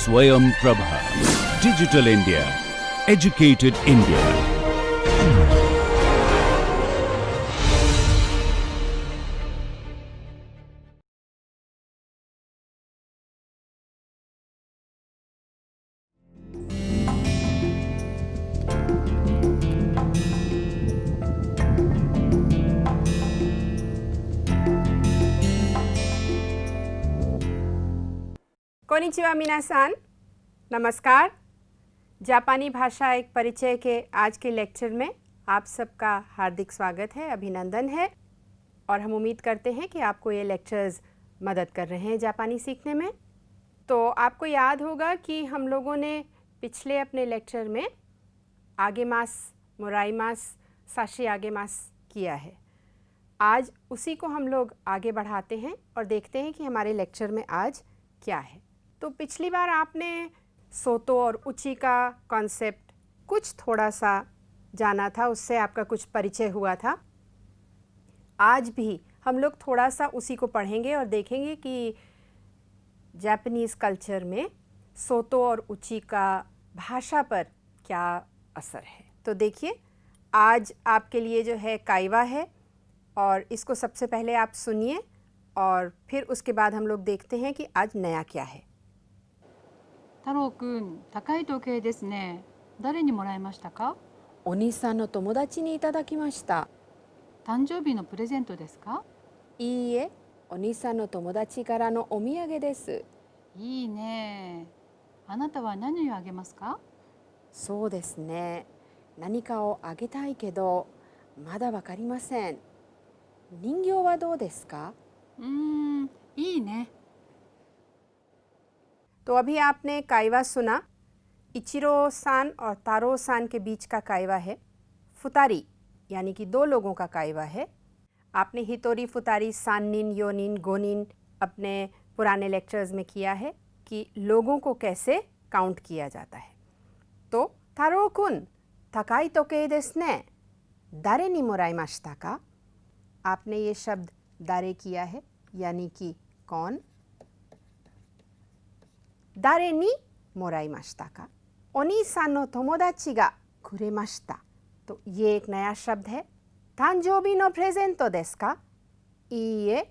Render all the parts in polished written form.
Swayam Prabha. Digital India. Educated India. कोनिचिवा मिनासान, नमस्कार। जापानी भाषा एक परिचय के आज के लेक्चर में आप सबका हार्दिक स्वागत है, अभिनंदन है और हम उम्मीद करते हैं कि आपको ये लेक्चर्स मदद कर रहे हैं जापानी सीखने में। तो आपको याद होगा कि हम लोगों ने पिछले अपने लेक्चर में आगेमास, मोराइमास, साशी आगेमास किया है। आज उसी को हम लोग आगे बढ़ाते हैं और देखते हैं कि हमारे लेक्चर में आज क्या है। तो पिछली बार आपने सोतो और उची का कॉन्सेप्ट कुछ थोड़ा सा जाना था, उससे आपका कुछ परिचय हुआ था। आज भी हम लोग थोड़ा सा उसी को पढ़ेंगे और देखेंगे कि जापानीज़ कल्चर में सोतो और उची का भाषा पर क्या असर है। तो देखिए, आज आपके लिए जो है काइवा है और इसको सबसे पहले आप सुनिए और फिर उसके बाद हम लोग देखते हैं कि आज नया क्या है। 太郎くん、高い時計ですね。誰にもらいましたか？お兄さんの友達にいただきました。誕生日のプレゼントですか？いいえ、お兄さんの友達からのお土産です。いいね。あなたは何をあげますか？そうですね。何かをあげたいけど、まだわかりません。人形はどうですか？いいね。 तो अभी आपने काइवा सुना। इचिरो सान और तारो सान के बीच का काइवा है। फुतारी यानी कि दो लोगों का काइवा है। आपने हितोरी फुतारी साननिन, योनिन, गोनिन अपने पुराने लेक्चर्स में किया है कि लोगों को कैसे काउंट किया जाता है। तो तारो कुन तकाई तोके देस्ने दारे नि मोराइमाशिता का, आपने ये शब्द दारे किया है यानी कि कौन। दारे नि मोराइमाशिता का, ओनी-सान नो तोमोदाची गा कुरेमाशिता। तो ये एक नया शब्द है। तांजोबी नो प्रेजेंटो देसु का? इए,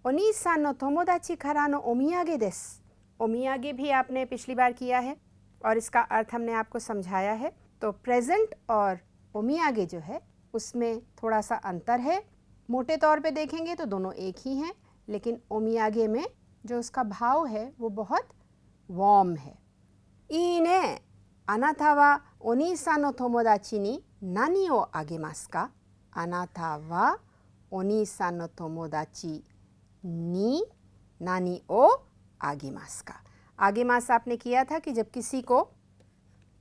ओनी-सान नो तोमोदाची कारा नो ओमियागे देसु। ओमियागे भी आपने पिछली बार किया है और इसका अर्थ हमने आपको समझाया है। तो प्रेजेंट और ओमियागे जो है उसमें थोड़ा सा अंतर है। मोटे तौर पे देखेंगे तो दोनों एक ही हैं, लेकिन ओमियागे में जो उसका भाव है वो बहुत वार्म है। ईने, आनाता वा ओनी-सान नो तोमोदाची नि नानी ओ आगेमासु का? आनाता वा ओनी-सान नो तोमोदाची नि नानी ओ आगेमासु का? आगेमासु आपने किया था कि जब किसी को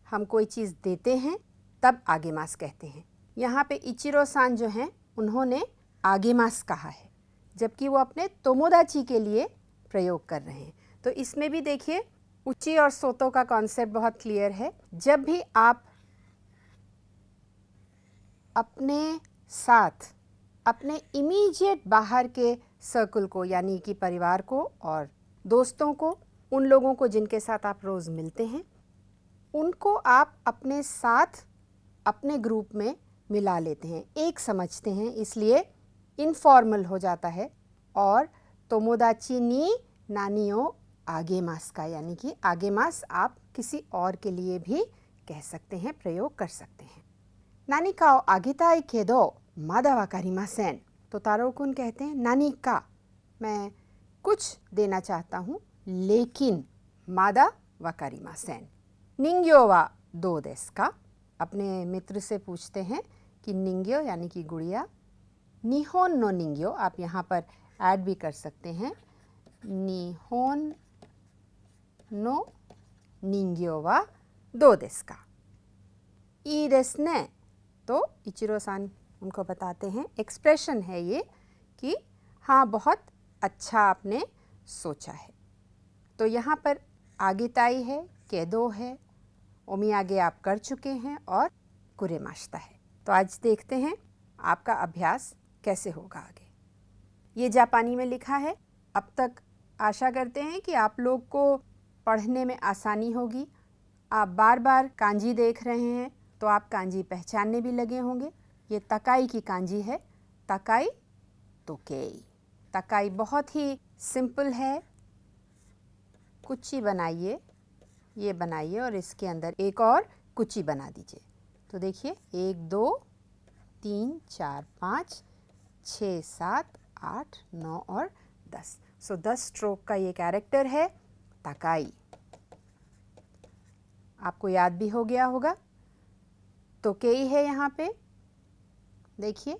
हम कोई चीज़ देते हैं तब आगेमासु कहते हैं। यहाँ पे इचिरो सान जो हैं उन्होंने आगेमासु कहा है, जबकि वो अपने तोमोदाची के लिए प्रयोग कर रहे हैं। तो इसमें भी देखिए उची और सोतो का कॉन्सेप्ट बहुत क्लियर है। जब भी आप अपने साथ अपने इमीडिएट बाहर के सर्कल को यानी कि परिवार को और दोस्तों को, उन लोगों को जिनके साथ आप रोज़ मिलते हैं, उनको आप अपने साथ अपने ग्रुप में मिला लेते हैं, एक समझते हैं, इसलिए इनफॉर्मल हो जाता है। और तोमोदाची नि नानियो आगेमासु का यानी कि आगेमासु आप किसी और के लिए भी कह सकते हैं, प्रयोग कर सकते हैं। नानी का आगेताई केदो मादा वाकारिमासेन। तो तारो-कुन कहते हैं नानी का, मैं कुछ देना चाहता हूँ लेकिन मादा वाकारिमासेन। निंग्यो वा दो देसु का? अपने मित्र से पूछते हैं कि निंग्यो यानी कि गुड़िया। निहोन नो निंग्यो आप यहाँ पर ऐड भी कर सकते हैं। निहोन नो निंग्यो वा दो देसु का? ई देसु ने। तो इचिरो सान उनको बताते हैं, एक्सप्रेशन है ये कि हाँ बहुत अच्छा आपने सोचा है। तो यहाँ पर आगेताई है, केदो है, ओमियागे आप कर चुके हैं और कुरेमाशिता है। तो आज देखते हैं आपका अभ्यास कैसे होगा आगे। ये जापानी में लिखा है। अब तक आशा करते हैं कि आप लोग को पढ़ने में आसानी होगी। आप बार बार कांजी देख रहे हैं तो आप कांजी पहचानने भी लगे होंगे। ये तकाई की कांजी है, तकाई तोकेई। तकाई बहुत ही सिंपल है। कुची बनाइए, ये बनाइए और इसके अंदर एक और कुची बना दीजिए। तो देखिए 1 2 3 4 5 6 7 8 9 और 10। सो 10 स्ट्रोक का ये कैरेक्टर है तकाई। आपको याद भी हो गया होगा। तोकेई है यहाँ पे, देखिए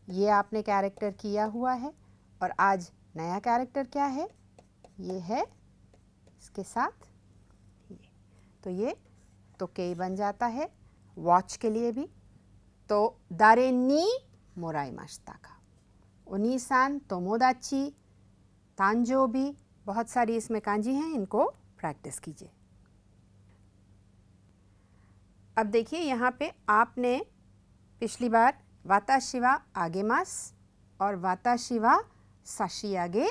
ये आपने कैरेक्टर किया हुआ है। और आज नया कैरेक्टर क्या है, ये है इसके साथ ये। तो ये तोकेई बन जाता है। वॉच के लिए भी तो दारे नी मोराइमाशिता का, ओनी-सान तोमोदाची, तांजोबी, बहुत सारी इसमें कांजी हैं, इनको प्रैक्टिस कीजिए। अब देखिए यहाँ पे आपने पिछली बार वाताशी वा आगेमास और वाताशी वा साशियागे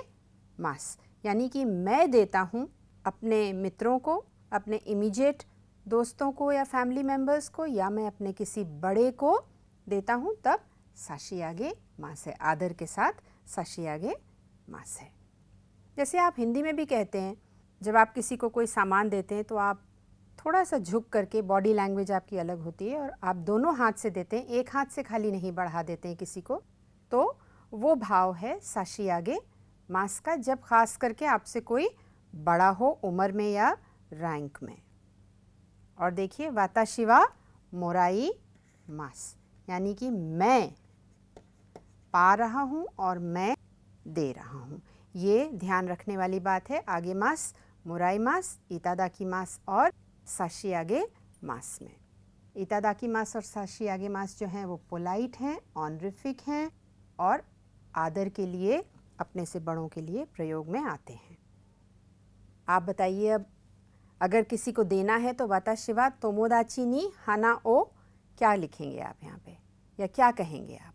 मास, यानी कि मैं देता हूँ अपने मित्रों को, अपने इमीडिएट दोस्तों को या फैमिली मेम्बर्स को, या मैं अपने किसी बड़े को देता हूँ, तब साशियागे मास है, आदर के साथ साशियागे मास है। जैसे आप हिंदी में भी कहते हैं, जब आप किसी को कोई सामान देते हैं तो आप थोड़ा सा झुक करके, बॉडी लैंग्वेज आपकी अलग होती है और आप दोनों हाथ से देते हैं, एक हाथ से खाली नहीं बढ़ा देते हैं किसी को। तो वो भाव है साशियागे मास का, जब खास करके आपसे कोई बड़ा हो उम्र में या रैंक में। और देखिए वाताशी वा मोराई मास, यानी कि मैं पा रहा हूँ और मैं दे रहा हूँ। ये ध्यान रखने वाली बात है आगे मास, मोराई मास, इतादाकी मास और साशियागे मास में। इतादाकी मास और साशियागे मास जो हैं वो पोलाइट हैं, ऑनरिफिक हैं और आदर के लिए, अपने से बड़ों के लिए प्रयोग में आते हैं। आप बताइए, अब अगर किसी को देना है तो वाताशी वा तोमोदाची नी हाना ओ क्या लिखेंगे आप यहाँ पे, या क्या कहेंगे आप?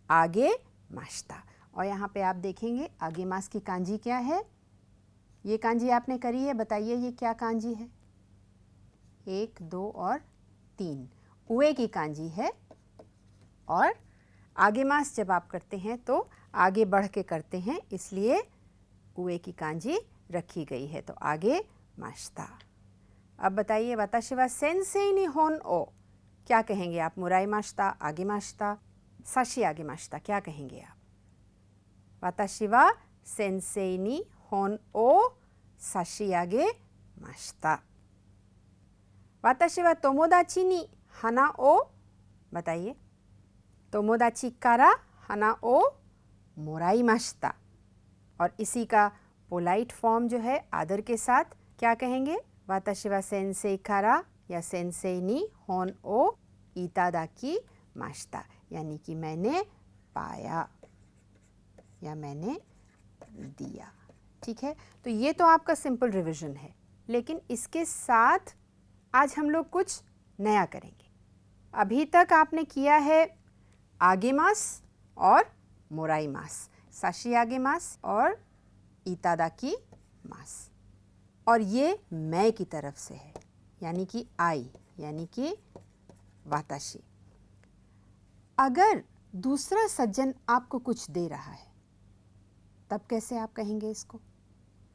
आगे माश्ता। और यहाँ पे आप देखेंगे आगे मास की कांजी क्या है। ये कांजी आपने करी है, बताइए ये क्या कांजी है? 1 2 और 3 उए की कांजी है। और आगे मास जब आप करते हैं तो आगे बढ़ के करते हैं, इसलिए उए की कांजी रखी गई है। तो आगे माश्ता। अब बताइए वाताशी वा सेंसेई नी होन ओ क्या कहेंगे आप? मुराई माश्ता, आगे माश्ता, साशी आगे माश्ता, क्या कहेंगे आप? वाताशी वा सेंसेई नी होन ओ साशियागे माश्ता। वाताशी वा तोमोदाची नी हाना ओ, बताइए। तोमोदाची कारा हाना ओ मोराइमाशिता। और इसी का पोलाइट फॉर्म जो है आदर के साथ क्या कहेंगे? वाताशी वा सेंसेई कारा या सेंसेई नी होन ओ इतादाकी माशिता, यानी कि मैंने पाया या मैंने दिया। ठीक है, तो ये तो आपका सिंपल रिवीजन है, लेकिन इसके साथ आज हम लोग कुछ नया करेंगे। अभी तक आपने किया है आगे मास और मोराई मास, साशी आगे मास और इतादाकी मास, और ये मैं की तरफ से है, यानी कि आई, यानी कि वाताशी। अगर दूसरा सज्जन आपको कुछ दे रहा है तब कैसे आप कहेंगे इसको?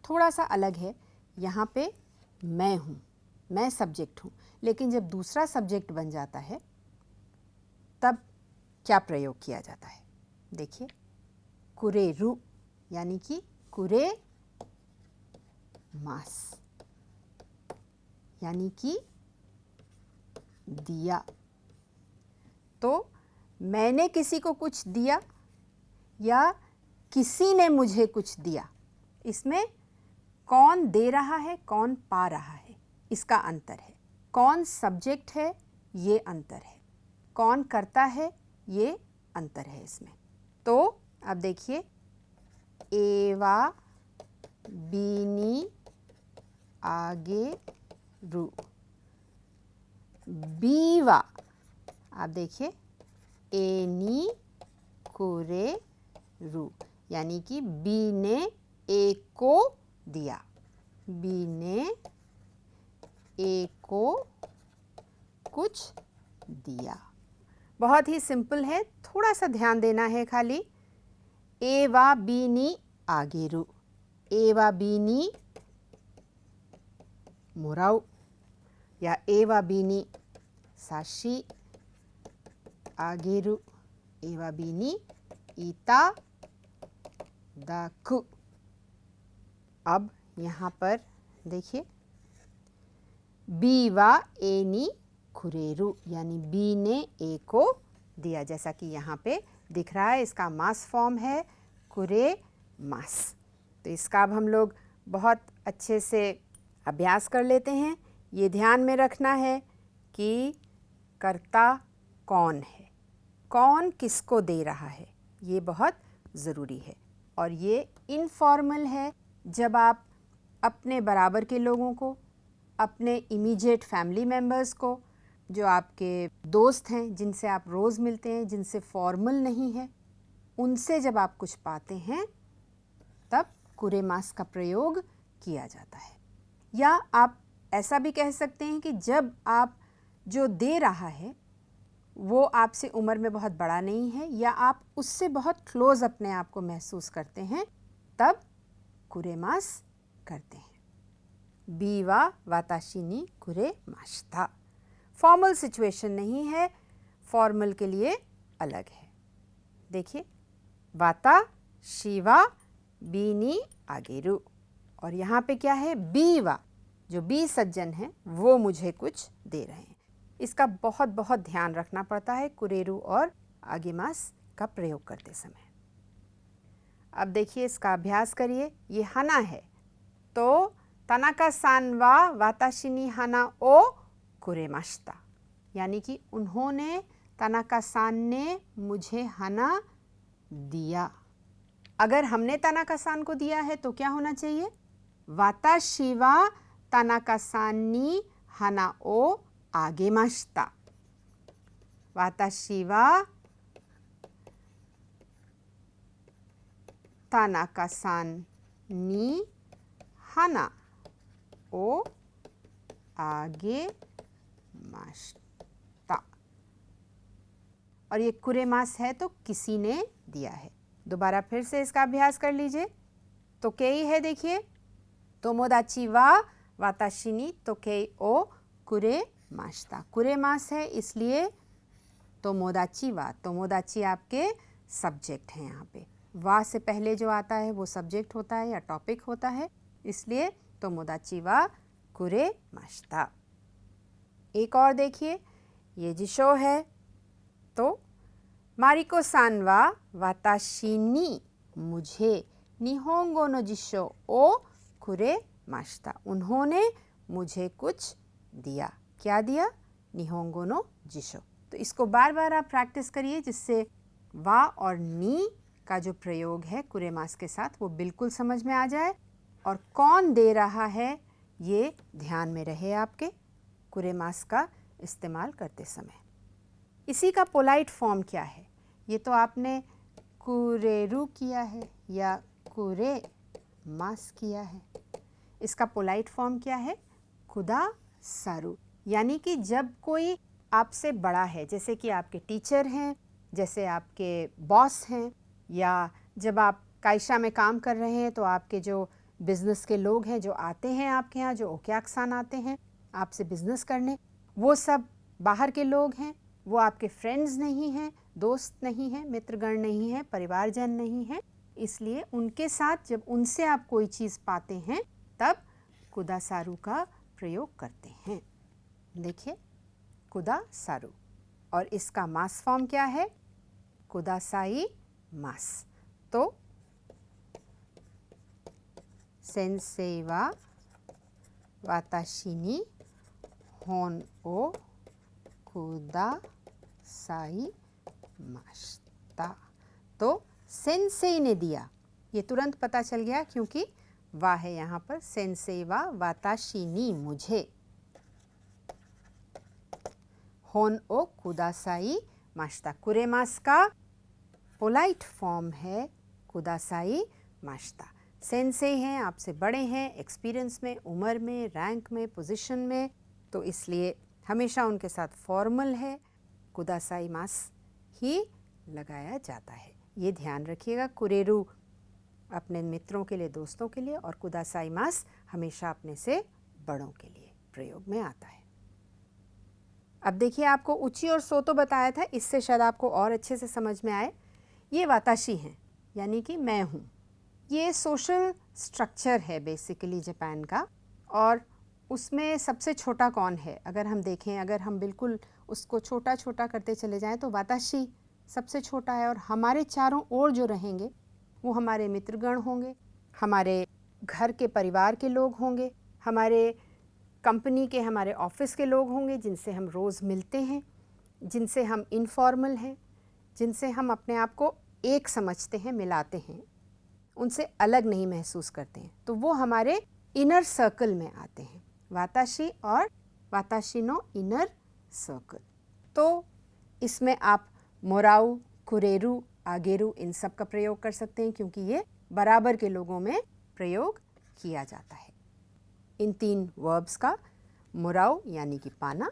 थोड़ा सा अलग है। यहाँ पे मैं हूँ, मैं सब्जेक्ट हूँ, लेकिन जब दूसरा सब्जेक्ट बन जाता है तब क्या प्रयोग किया जाता है? देखिए, कुरेरु, यानी कि कुरे मास, यानी कि दिया। तो मैंने किसी को कुछ दिया या किसी ने मुझे कुछ दिया, इसमें कौन दे रहा है, कौन पा रहा है, इसका अंतर है। कौन सब्जेक्ट है, ये अंतर है। कौन करता है, ये अंतर है इसमें। तो अब देखिए, एवा बीनी आगे रू, बीवा, आप देखिए एनी कुरे रू, यानी कि बी ने ए को दिया। बी ने ए को कुछ दिया। बहुत ही सिंपल है, थोड़ा सा ध्यान देना है खाली। ए वा बी नी आगेरु, ए वा बी नी मोराउ, या ए वा बी नी साशी आगेरु, ए वा बी नी इता दाकु। अब यहाँ पर देखिए, बी वा ए नी खुरेरु, यानी बी ने ए को दिया, जैसा कि यहाँ पे दिख रहा है। इसका मास फॉर्म है कुरे मास। तो इसका अब हम लोग बहुत अच्छे से अभ्यास कर लेते हैं। ये ध्यान में रखना है कि कर्ता कौन है, कौन किसको दे रहा है, ये बहुत ज़रूरी है। और ये इनफॉर्मल है, जब आप अपने बराबर के लोगों को, अपने इमीडिएट फैमिली मेम्बर्स को, जो आपके दोस्त हैं, जिनसे आप रोज़ मिलते हैं, जिनसे फॉर्मल नहीं है, उनसे जब आप कुछ पाते हैं तब कुरेमास का प्रयोग किया जाता है। या आप ऐसा भी कह सकते हैं कि जब आप जो दे रहा है वो आपसे उम्र में बहुत बड़ा नहीं है, या आप उससे बहुत क्लोज अपने आप को महसूस करते हैं, तब कुरेमास करते हैं। बी वा वाताशी नी कुरेमाशिता। फॉर्मल सिचुएशन नहीं है, फॉर्मल के लिए अलग है। देखिए, वाता शिवा बी नी आगेरु, और यहाँ पे क्या है, बी वा, जो बी सज्जन है वो मुझे कुछ दे रहे हैं। इसका बहुत बहुत ध्यान रखना पड़ता है कुरेरु और आगेमास का प्रयोग करते समय। अब देखिए, इसका अभ्यास करिए। ये हना है, तो तनाका सान वा वाताशी नी हना ओ कुरेमाशिता, यानी कि उन्होंने, तनाका सान ने मुझे हना दिया। अगर हमने तनाका सान को दिया है तो क्या होना चाहिए, वाताशी वा तनाका सान नी हना ओ आगेमाशिता। वाताशी वा तनाका सान नी हना ओ आगे माशिता। और ये कुरेमास है तो किसी ने दिया है। दोबारा फिर से इसका अभ्यास कर लीजिए। तो केई है, देखिए, तोमोदाची वा वाताशी नी तोकेई ओ कुरेमाशिता। कुरेमास है इसलिए तोमोदाची वा, तोमोदाची आपके सब्जेक्ट हैं। यहाँ पे वा से पहले जो आता है वो सब्जेक्ट होता है या टॉपिक होता है, इसलिए तोमोदाची वा कुरेमाशिता। एक और देखिए, ये जिशो है, तो मारिको सान वा वाताशी नी मुझे निहोंगो नो जिशो ओ कुरेमाशिता। उन्होंने मुझे कुछ दिया। क्या दिया, निहोंगो नो जिशो। तो इसको बार बार आप प्रैक्टिस करिए, जिससे वा और नी का जो प्रयोग है कुरेमास के साथ वो बिल्कुल समझ में आ जाए, और कौन दे रहा है ये ध्यान में रहे आपके कुरेमास का इस्तेमाल करते समय। इसी का पोलाइट फॉर्म क्या है, ये तो आपने कुरेरु किया है या कुरेमास किया है। इसका पोलाइट फॉर्म क्या है, कुदा सारू। यानी कि जब कोई आपसे बड़ा है, जैसे कि आपके टीचर हैं, जैसे आपके बॉस हैं, या जब आप कायशा में काम कर रहे हैं तो आपके जो बिज़नेस के लोग हैं जो आते हैं आपके यहाँ, जो ओक्याकसान आते हैं आपसे बिज़नेस करने, वो सब बाहर के लोग हैं, वो आपके फ्रेंड्स नहीं हैं, दोस्त नहीं हैं, मित्रगण नहीं हैं, परिवारजन नहीं हैं। इसलिए उनके साथ जब उनसे आप कोई चीज़ पाते हैं तब कुदा सारू का प्रयोग करते हैं। देखिए, कुदा सारू, और इसका मास फॉर्म क्या है, कुदासाई मास। तो सेंसेई वा वाताशी नी होन ओ कुदासाई माशिता। तो सेंसेई ने दिया, ये तुरंत पता चल गया क्योंकि वा है यहाँ पर। सेंसेई वा वाताशी नी मुझे होन ओ कुदासाई माशिता। कुरेमास का पोलाइट फॉर्म है कुदासाई माशिता। सेंसे हैं, आपसे बड़े हैं, एक्सपीरियंस में, उम्र में, रैंक में, पोजीशन में, तो इसलिए हमेशा उनके साथ फॉर्मल है, कुदासाई मास ही लगाया जाता है। ये ध्यान रखिएगा। कुरेरु अपने मित्रों के लिए, दोस्तों के लिए, और कुदासाई मास हमेशा अपने से बड़ों के लिए प्रयोग में आता है। अब देखिए, आपको उची और सोतो बताया था, इससे शायद आपको और अच्छे से समझ में आए। ये वाताशी हैं, यानी कि मैं हूँ। ये सोशल स्ट्रक्चर है बेसिकली जापान का, और उसमें सबसे छोटा कौन है? अगर हम देखें, अगर हम बिल्कुल उसको छोटा छोटा करते चले जाएं तो वाताशी सबसे छोटा है, और हमारे चारों ओर जो रहेंगे वो हमारे मित्रगण होंगे, हमारे घर के परिवार के लोग होंगे, हमारे कंपनी के, हमारे ऑफिस के लोग होंगे जिनसे हम रोज़ मिलते हैं, जिनसे हम इनफॉर्मल हैं, जिनसे हम अपने आप को एक समझते हैं, मिलाते हैं, उनसे अलग नहीं महसूस करते हैं, तो वो हमारे इनर सर्कल में आते हैं। वाताशी और वाताशी नो इनर सर्कल। तो इसमें आप मोराउ, कुरेरु, आगेरु इन सब का प्रयोग कर सकते हैं, क्योंकि ये बराबर के लोगों में प्रयोग किया जाता है। इन 3 वर्ब्स का, मोराउ यानी कि पाना,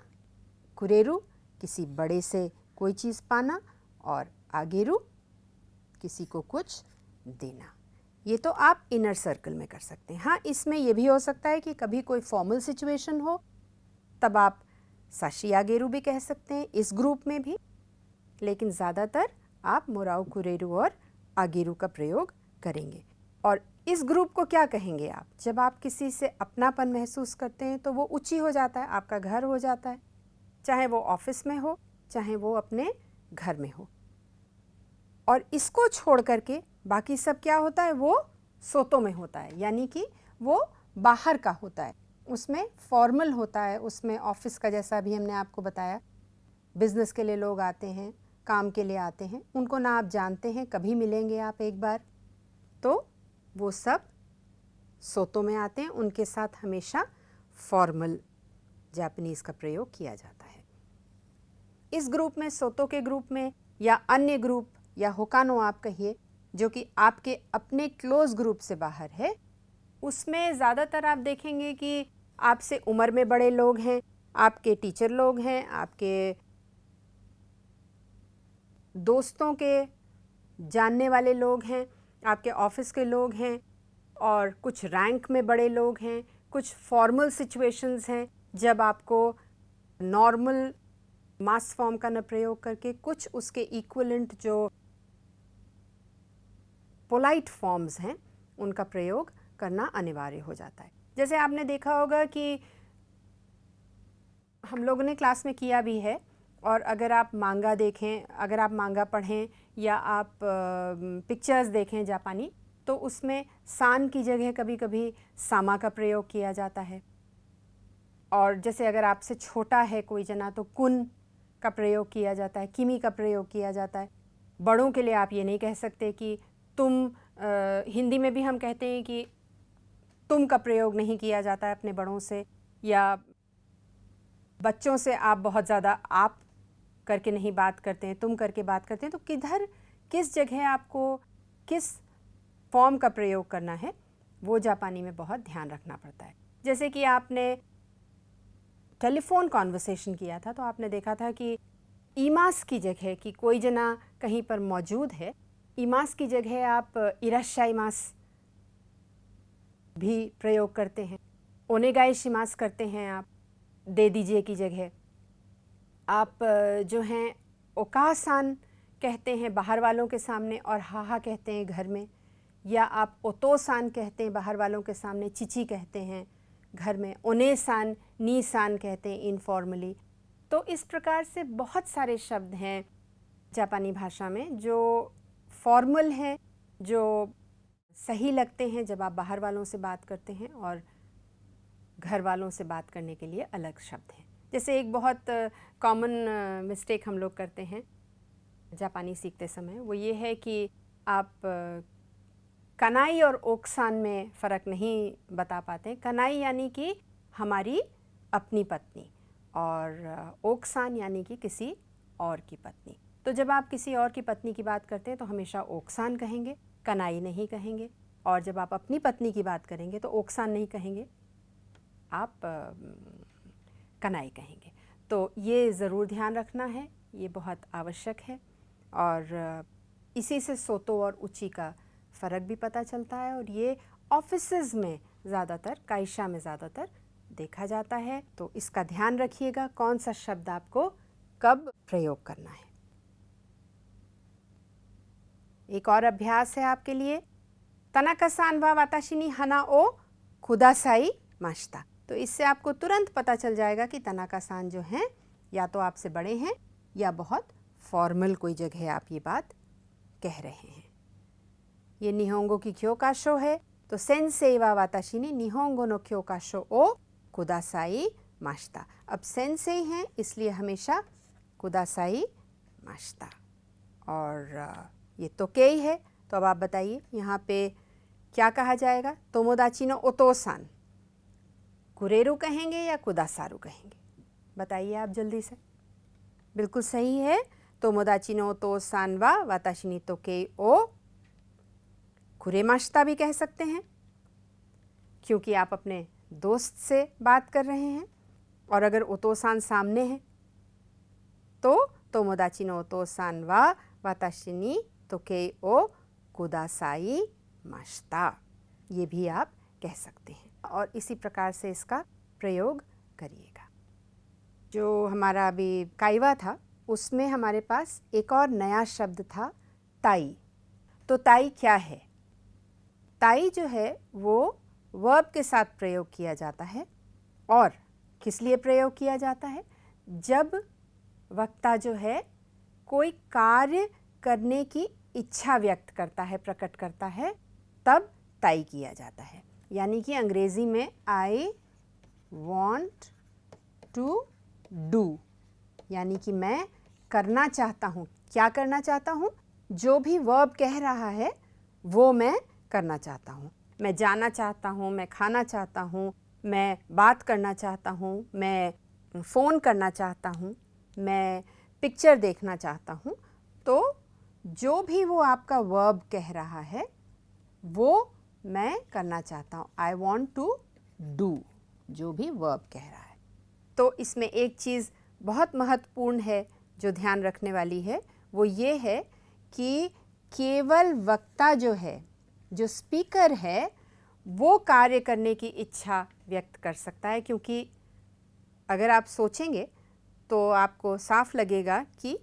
कुरेरु किसी बड़े से कोई चीज़ पाना, और आगेरु किसी को कुछ देना। ये तो आप इनर सर्कल में कर सकते हैं। हाँ, इसमें ये भी हो सकता है कि कभी कोई फॉर्मल सिचुएशन हो, तब आप साशी आगेरु भी कह सकते हैं इस ग्रुप में भी, लेकिन ज़्यादातर आप मोराउ, कुरेरु और आगेरु का प्रयोग करेंगे। और इस ग्रुप को क्या कहेंगे आप? जब आप किसी से अपनापन महसूस करते हैं तो वो उची हो जाता है, आपका घर हो जाता है, चाहे वो ऑफिस में हो, चाहे वो अपने घर में हो। और इसको छोड़ करके बाकी सब क्या होता है? वो सोतो में होता है, यानी कि वो बाहर का होता है, उसमें फॉर्मल होता है, उसमें ऑफिस का, जैसा भी हमने आपको बताया, बिजनेस के लिए लोग आते हैं, काम के लिए आते हैं, उनको ना आप जानते हैं, कभी मिलेंगे आप एक बार, तो वो सब सोतो में आते हैं, उनके साथ हमेशा फॉर्मल जापानीज़ का प्रयोग किया जाता है। इस ग्रुप में, सोतो के ग्रुप में, या अन्य ग्रुप, या होकानो आप कहिए, जो कि आपके अपने क्लोज ग्रुप से बाहर है, उसमें ज़्यादातर आप देखेंगे कि आपसे उम्र में बड़े लोग हैं, आपके टीचर लोग हैं, आपके दोस्तों के जानने वाले लोग हैं, आपके ऑफिस के लोग हैं, और कुछ रैंक में बड़े लोग हैं, कुछ फॉर्मल सिचुएशंस हैं जब आपको नॉर्मल मास फॉर्म का न प्रयोग करके कुछ उसके इक्विवेलेंट जो पोलाइट फॉर्म्स हैं उनका प्रयोग करना अनिवार्य हो जाता है। जैसे आपने देखा होगा कि हम लोगों ने क्लास में किया भी है, और अगर आप मांगा देखें, अगर आप मांगा पढ़ें, या आप पिक्चर्स देखें जापानी, तो उसमें सान की जगह कभी कभी सामा का प्रयोग किया जाता है। और जैसे अगर आपसे छोटा है कोई जना तो कुन का प्रयोग किया जाता है, किमी का प्रयोग किया जाता है। बड़ों के लिए आप ये नहीं कह सकते कि तुम, हिंदी में भी हम कहते हैं कि तुम का प्रयोग नहीं किया जाता है अपने बड़ों से, या बच्चों से आप बहुत ज़्यादा आप करके नहीं बात करते हैं, तुम करके बात करते हैं। तो किधर, किस जगह आपको किस फॉर्म का प्रयोग करना है, वो जापानी में बहुत ध्यान रखना पड़ता है। जैसे कि आपने टेलीफोन कॉन्वर्सेशन किया था, तो आपने देखा था कि ईमास की जगह, कि कोई जना कहीं पर मौजूद है, ईमास की जगह आप इराशाइमास भी प्रयोग करते हैं, ओनेगाइशिमास करते हैं आप दे दीजिए की जगह। आप जो हैं ओकासान कहते हैं बाहर वालों के सामने, और हाहा कहते हैं घर में, या आप ओतोसान कहते हैं बाहर वालों के सामने, चिची कहते हैं घर में, ओनेसान, नीसान कहते हैं इनफॉर्मली। तो इस प्रकार से बहुत सारे शब्द हैं जापानी भाषा में जो फॉर्मल हैं, जो सही लगते हैं जब आप बाहर वालों से बात करते हैं, और घर वालों से बात करने के लिए अलग शब्द हैं। जैसे एक बहुत कॉमन मिस्टेक हम लोग करते हैं जापानी सीखते समय, वो ये है कि आप कनाई और ओक्सान में फ़र्क नहीं बता पाते। कनाई यानी कि हमारी अपनी पत्नी, और ओक्सान यानी कि किसी और की पत्नी। तो जब आप किसी और की पत्नी की बात करते हैं तो हमेशा ओक्सान कहेंगे, कनाई नहीं कहेंगे। और जब आप अपनी पत्नी की बात करेंगे तो ओक्सान नहीं कहेंगे, आप कनाई कहेंगे। तो ये ज़रूर ध्यान रखना है, ये बहुत आवश्यक है। और इसी से सोतो और उची का फ़र्क भी पता चलता है, और ये ऑफिसेज में ज़्यादातर, काइशा में ज़्यादातर देखा जाता है। तो इसका ध्यान रखिएगा कौन सा शब्द आपको कब प्रयोग करना है। एक और अभ्यास है आपके लिए, तनाका-सान वा वाताशी नि हाना ओ कुदासाई माशिता। तो इससे आपको तुरंत पता चल जाएगा कि तनाका-सान जो हैं या तो आपसे बड़े हैं या बहुत फॉर्मल कोई जगह आप ये बात कह रहे हैं। ये निहोंगो की क्योकाशो है, तो सेंसेई वा वाताशी नि निहोंगो नो क्योकाशो ओ कुदासाई माशिता। अब सेंसेई हैं इसलिए हमेशा कुदासाई माशिता। और ये तोकेई है, तो अब आप बताइए यहाँ पे क्या कहा जाएगा। तोमोदाची नो ओतोसान, कुरेरु कहेंगे या कुदासारु कहेंगे, बताइए आप जल्दी से। बिल्कुल सही है, तोमोदाची नो ओतोसान वा वाताशी नि तोकेई ओ कुरेमाशिता भी कह सकते हैं, क्योंकि आप अपने दोस्त से बात कर रहे हैं। और अगर ओतोसान सामने है तो तोमोदाची नो ओतोसान वा वाताशी नि तोकेई ओ कुदासाई माशिता, ये भी आप कह सकते हैं। और इसी प्रकार से इसका प्रयोग करिएगा। जो हमारा अभी काइवा था उसमें हमारे पास एक और नया शब्द था, ताई। तो ताई क्या है? ताई जो है वो वर्ब के साथ प्रयोग किया जाता है। और किस लिए प्रयोग किया जाता है? जब वक्ता जो है कोई कार्य करने की इच्छा व्यक्त करता है, प्रकट करता है, तब ताई किया जाता है। यानी कि अंग्रेजी में आई वॉन्ट टू डू, यानी कि मैं करना चाहता हूँ। क्या करना चाहता हूँ? जो भी वर्ब कह रहा है वो मैं करना चाहता हूँ। मैं जाना चाहता हूँ, मैं खाना चाहता हूँ, मैं बात करना चाहता हूँ, मैं फ़ोन करना चाहता हूँ, मैं पिक्चर देखना चाहता हूँ। तो जो भी वो आपका वर्ब कह रहा है वो मैं करना चाहता हूँ। आई वॉन्ट टू डू, जो भी वर्ब कह रहा है। तो इसमें एक चीज़ बहुत महत्वपूर्ण है जो ध्यान रखने वाली है, वो ये है कि केवल वक्ता जो है, जो स्पीकर है, वो कार्य करने की इच्छा व्यक्त कर सकता है। क्योंकि अगर आप सोचेंगे तो आपको साफ लगेगा कि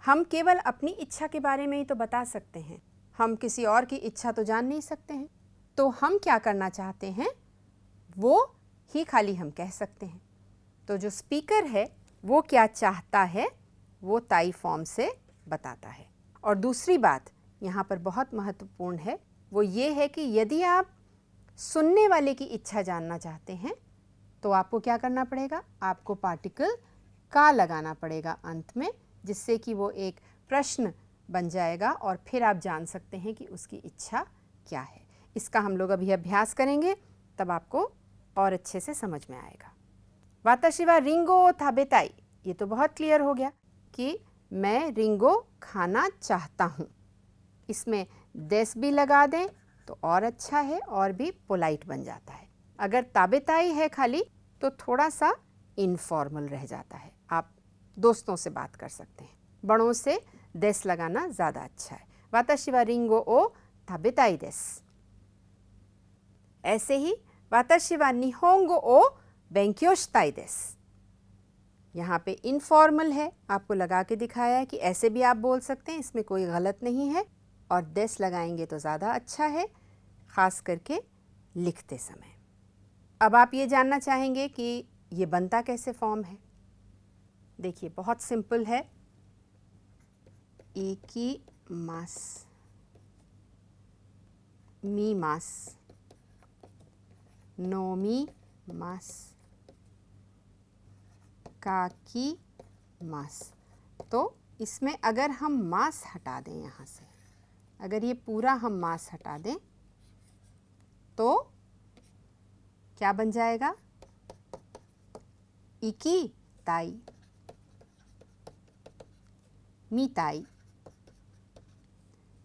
हम केवल अपनी इच्छा के बारे में ही तो बता सकते हैं, हम किसी और की इच्छा तो जान नहीं सकते हैं। तो हम क्या करना चाहते हैं वो ही खाली हम कह सकते हैं। तो जो स्पीकर है वो क्या चाहता है वो ताई फॉर्म से बताता है। और दूसरी बात यहाँ पर बहुत महत्वपूर्ण है, वो ये है कि यदि आप सुनने वाले की इच्छा जानना चाहते हैं तो आपको क्या करना पड़ेगा? आपको पार्टिकल का लगाना पड़ेगा अंत में, जिससे कि वो एक प्रश्न बन जाएगा और फिर आप जान सकते हैं कि उसकी इच्छा क्या है। इसका हम लोग अभी अभ्यास करेंगे, तब आपको और अच्छे से समझ में आएगा। वाताशी वा रिंगो ओ ताबेताई, ये तो बहुत क्लियर हो गया कि मैं रिंगो खाना चाहता हूँ। इसमें देस भी लगा दें तो और अच्छा है और भी पोलाइट बन जाता है। अगर ताबेताई है खाली तो थोड़ा सा इनफॉर्मल रह जाता है, आप दोस्तों से बात कर सकते हैं। बड़ों से देस लगाना ज़्यादा अच्छा है। वाताशी वा रिंगो ओ ताबेताई देस। ऐसे ही वाताशी वा निहोंगो ओ बेंक्यो शिताई देस। यहाँ पे इनफॉर्मल है, आपको लगा के दिखाया है कि ऐसे भी आप बोल सकते हैं, इसमें कोई गलत नहीं है। और देस लगाएंगे तो ज़्यादा अच्छा है, ख़ास करके लिखते समय। अब आप ये जानना चाहेंगे कि ये बनता कैसे फॉर्म है। देखिए बहुत सिंपल है। इकी मास, मी मास, नोमी मास, काकी मास। तो इसमें अगर हम मास हटा दें, यहाँ से अगर ये पूरा हम मास हटा दें तो क्या बन जाएगा? इकी ताई, मी ताई,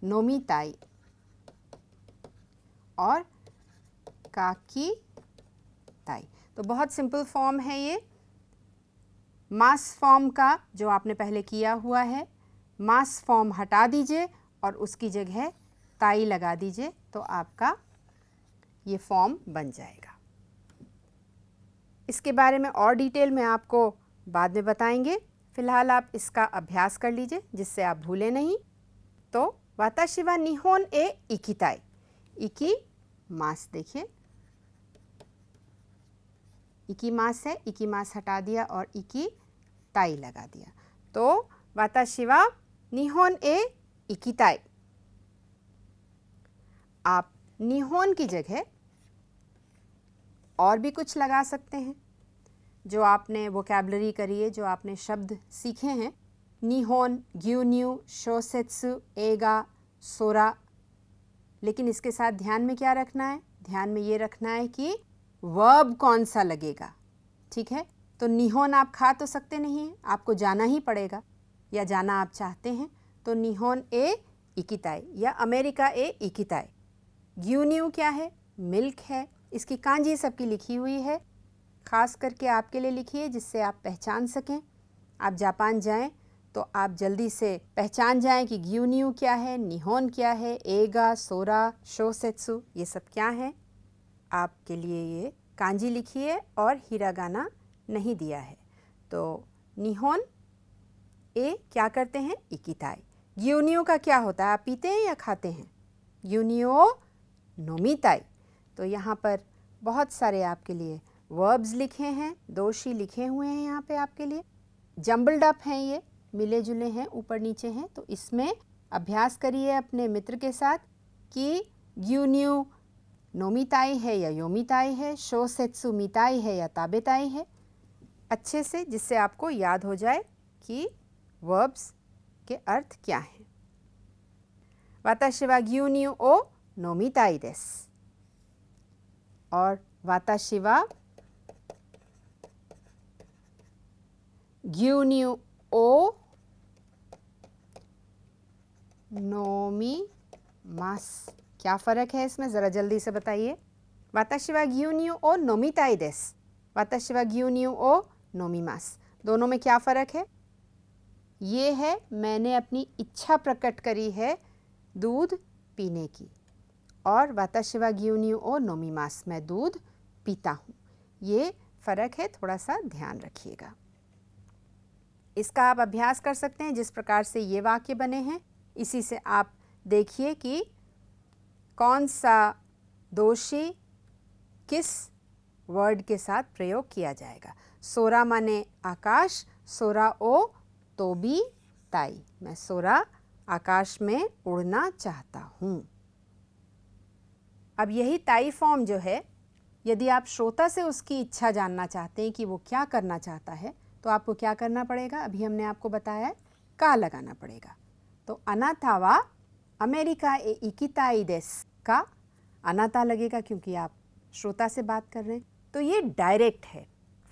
नोमी ताई, और काकी ताई। तो बहुत सिंपल फॉर्म है ये। मास फॉर्म का जो आपने पहले किया हुआ है, मास फॉर्म हटा दीजिए और उसकी जगह ताई लगा दीजिए, तो आपका ये फॉर्म बन जाएगा। इसके बारे में और डिटेल में आपको बाद में बताएंगे। फिलहाल आप इसका अभ्यास कर लीजिए जिससे आप भूलें नहीं। तो वाताशी वा निहोन ए इकिताई, इकी मास, देखिए इकी मास है, इकी मास हटा दिया और इकी ताई लगा दिया। तो वाताशी वा निहोन ए इकिताई। आप निहोन की जगह और भी कुछ लगा सकते हैं। जो आपने वोकैबुलरी करी है, जो आपने शब्द सीखे हैं, निहोन, ग्यून्यू, शोसेत्सु, एगा, सोरा, लेकिन इसके साथ ध्यान में क्या रखना है? ध्यान में ये रखना है कि वर्ब कौन सा लगेगा। ठीक है, तो निहोन आप खा तो सकते नहीं हैं, आपको जाना ही पड़ेगा, या जाना आप चाहते हैं तो निहोन ए इकिताई या अमेरिका ए इकिताई। ग्यून्यू क्या है? मिल्क है। इसकी कांजी सबकी लिखी हुई है, खास करके आपके लिए लिखी है जिससे आप पहचान सकें। आप जापान जाएं तो आप जल्दी से पहचान जाएं कि ग्यून्यू क्या है, निहोन क्या है, एगा, सोरा, शोसेत्सु, ये सब क्या है। आपके लिए ये कांजी लिखी है और हिरागाना नहीं दिया है। तो निहोन ए क्या करते हैं? इकिताई। ग्यून्यू का क्या होता है? आप पीते हैं या खाते हैं? ग्यून्यू नोमिताई। तो यहाँ पर बहुत सारे आपके लिए वर्ब्स लिखे हैं, दोषी लिखे हुए हैं यहाँ पे आपके लिए। जम्बल्ड अप हैं, ये मिले जुले हैं, ऊपर नीचे हैं। तो इसमें अभ्यास करिए अपने मित्र के साथ कि ग्यून्यू नोमिताई है या योमिताई है, शोसेत्सु मिताई है या ताबेताई है, अच्छे से, जिससे आपको याद हो जाए कि वर्ब्स के अर्थ क्या हैं। वाताशी वा ग्यून्यू ओ नोमिताई देसु और वाताशी वा ग्यून्यू ओ नोमिमासु। क्या फ़र्क है इसमें? ज़रा जल्दी से बताइए। वाताशी वा ग्यून्यू ओ नोमिताई देसु, वाताशी वा ग्यून्यू ओ नोमिमासु, दोनों में क्या फ़र्क है? ये है मैंने अपनी इच्छा प्रकट करी है दूध पीने की, और वाताशी वा ग्यून्यू ओ नोमिमासु, मैं दूध पीता हूँ। ये फ़र्क है, थोड़ा सा ध्यान रखिएगा। इसका आप अभ्यास कर सकते हैं जिस प्रकार से ये वाक्य बने हैं, इसी से आप देखिए कि कौन सा दोषी किस वर्ड के साथ प्रयोग किया जाएगा। सोरा माने आकाश, सोरा ओ तोबी ताई, मैं सोरा आकाश में उड़ना चाहता हूँ। अब यही ताई फॉर्म जो है, यदि आप श्रोता से उसकी इच्छा जानना चाहते हैं कि वो क्या करना चाहता है, तो आपको क्या करना पड़ेगा? अभी हमने आपको बताया है, का लगाना पड़ेगा। तो अनाथा वा अमेरिका ए इकिताई देसु का अनाथा लगेगा क्योंकि आप श्रोता से बात कर रहे हैं। तो ये डायरेक्ट है,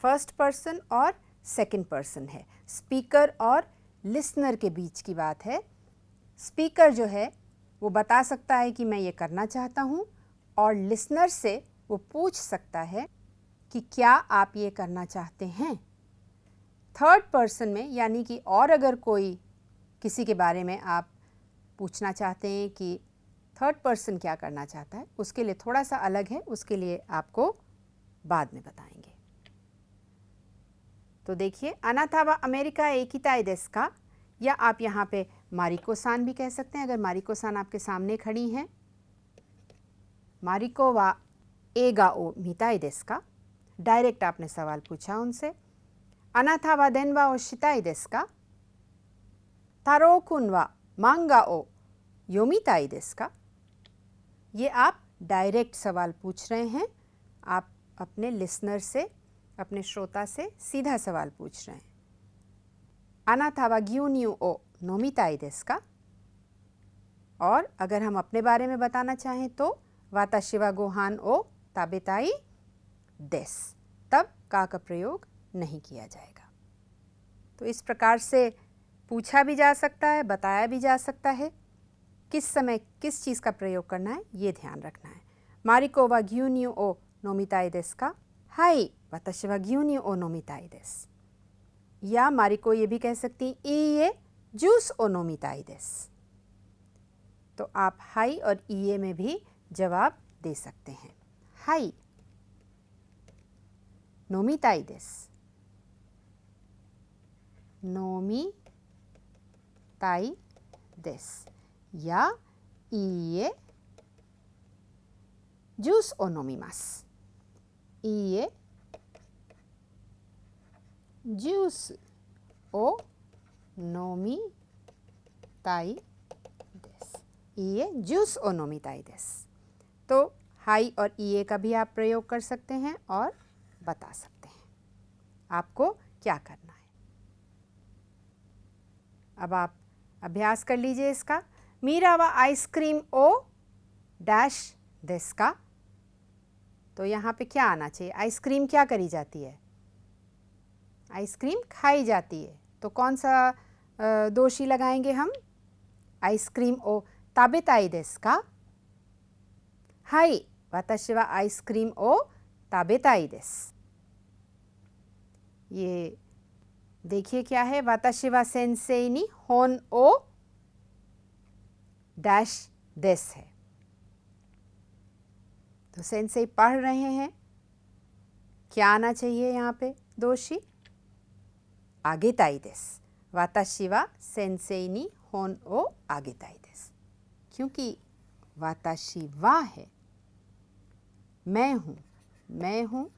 फर्स्ट पर्सन और सेकंड पर्सन है, स्पीकर और लिसनर के बीच की बात है। स्पीकर जो है वो बता सकता है कि मैं ये करना चाहता हूँ, और लिसनर से वो पूछ सकता है कि क्या आप ये करना चाहते हैं। थर्ड पर्सन में, यानी कि और अगर कोई किसी के बारे में आप पूछना चाहते हैं कि थर्ड पर्सन क्या करना चाहता है, उसके लिए थोड़ा सा अलग है, उसके लिए आपको बाद में बताएंगे। तो देखिए, अनाथा वा अमेरिका एकिताई देसु का, या आप यहाँ पे मारिको सान भी कह सकते हैं। अगर मारिको सान आपके सामने खड़ी हैं, मारिको वा एगा ओ मिताई देसु का, डायरेक्ट आपने सवाल पूछा उनसे। अनाथा वा देनवा ओ शिताई देसु का, तारो कुन वा मांगा ओ योमिताई देसु का, ये आप डायरेक्ट सवाल पूछ रहे हैं। आप अपने लिसनर से, अपने श्रोता से सीधा सवाल पूछ रहे हैं। अनाथा वा ग्यून्यू ओ नोमिताई देसु का, और अगर हम अपने बारे में बताना चाहें तो वाताशी वा गोहान ओ ताबेताई देसु, तब का प्रयोग नहीं किया जाएगा। तो इस प्रकार से पूछा भी जा सकता है, बताया भी जा सकता है, किस समय किस चीज़ का प्रयोग करना है ये ध्यान रखना है। मारिको वा ग्यून्यू ओ नोमिताई देसु का? हाई, वाताशी वा ग्यून्यू ओ नोमिताई देसु। या मारिको ये भी कह सकती हैं, इए जूस ओ नोमिताई देसु। तो आप हाई और इए में भी जवाब दे सकते हैं। हाई, नोमिताई देसु। नोमिताई देसु। या इए जूस ओ नोमिमासु। इए जूस ओ नोमिताई देसु। इए जूस ओ नोमिताई देसु। तो हाई और इए का भी आप प्रयोग कर सकते हैं और बता सकते हैं। आपको क्या करना है? अब आप अभ्यास कर लीजिए इसका। मीरा वा आइसक्रीम ओ डैश देसु का? तो यहाँ पे क्या आना चाहिए? आइसक्रीम क्या करी जाती है? आइसक्रीम खाई जाती है। तो कौन सा दोषी लगाएंगे हम? आइसक्रीम ओ ताबेताई देसु का? हाई, वाताशी वा आइसक्रीम ओ ताबेताई देसु। ये देखिए क्या है? वाताशी वा सेंसेई नी होन ओ डैश देसु है। तो सेंसेई पढ़ रहे हैं। क्या आना चाहिए यहाँ पे दोषी? आगेताई देसु। वाताशी वा सेंसेई नी होन ओ आगेताई देसु। क्योंकि वाताशी वा है, मैं हूँ,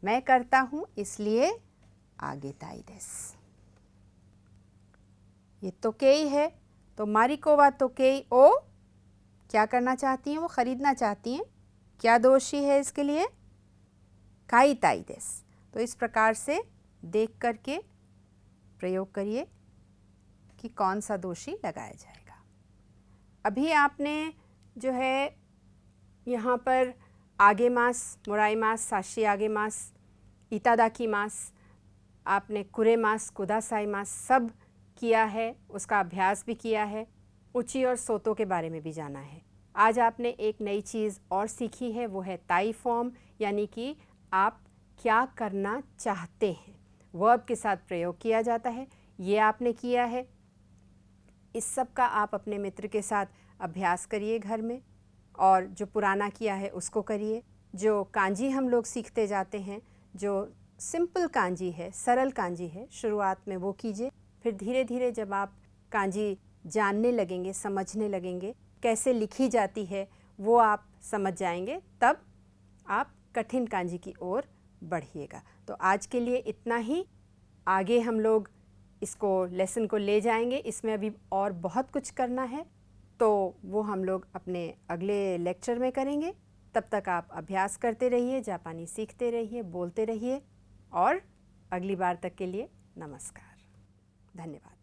मैं करता हूँ, इसलिए आगेताई देसु। ये तोकेई है, तो मारिको वा तोकेई ओ क्या करना चाहती हैं? वो खरीदना चाहती हैं। क्या दोषी है इसके लिए? काईताई देसु। तो इस प्रकार से देख करके प्रयोग करिए कि कौन सा दोषी लगाया जाएगा। अभी आपने जो है यहाँ पर आगे मास, मोराई मास, साशी आगे मास, इतादाकी मास, आपने कुरे मास, कुदासाई मास सब किया है, उसका अभ्यास भी किया है। उची और सोतो के बारे में भी जाना है। आज आपने एक नई चीज़ और सीखी है, वो है ताई फॉर्म, यानी कि आप क्या करना चाहते हैं, वर्ब के साथ प्रयोग किया जाता है। ये आपने किया है। इस सब का आप अपने मित्र के साथ अभ्यास करिए घर में, और जो पुराना किया है उसको करिए। जो कांजी हम लोग सीखते जाते हैं, जो सिंपल कांजी है, सरल कांजी है, शुरुआत में वो कीजिए। फिर धीरे धीरे जब आप कांजी जानने लगेंगे, समझने लगेंगे, कैसे लिखी जाती है वो आप समझ जाएंगे, तब आप कठिन कांजी की ओर बढ़िएगा। तो आज के लिए इतना ही। आगे हम लोग इसको लेसन को ले जाएंगे। इसमें अभी और बहुत कुछ करना है, तो वो हम लोग अपने अगले लेक्चर में करेंगे। तब तक आप अभ्यास करते रहिए, जापानी सीखते रहिए, बोलते रहिए, और अगली बार तक के लिए नमस्कार, धन्यवाद।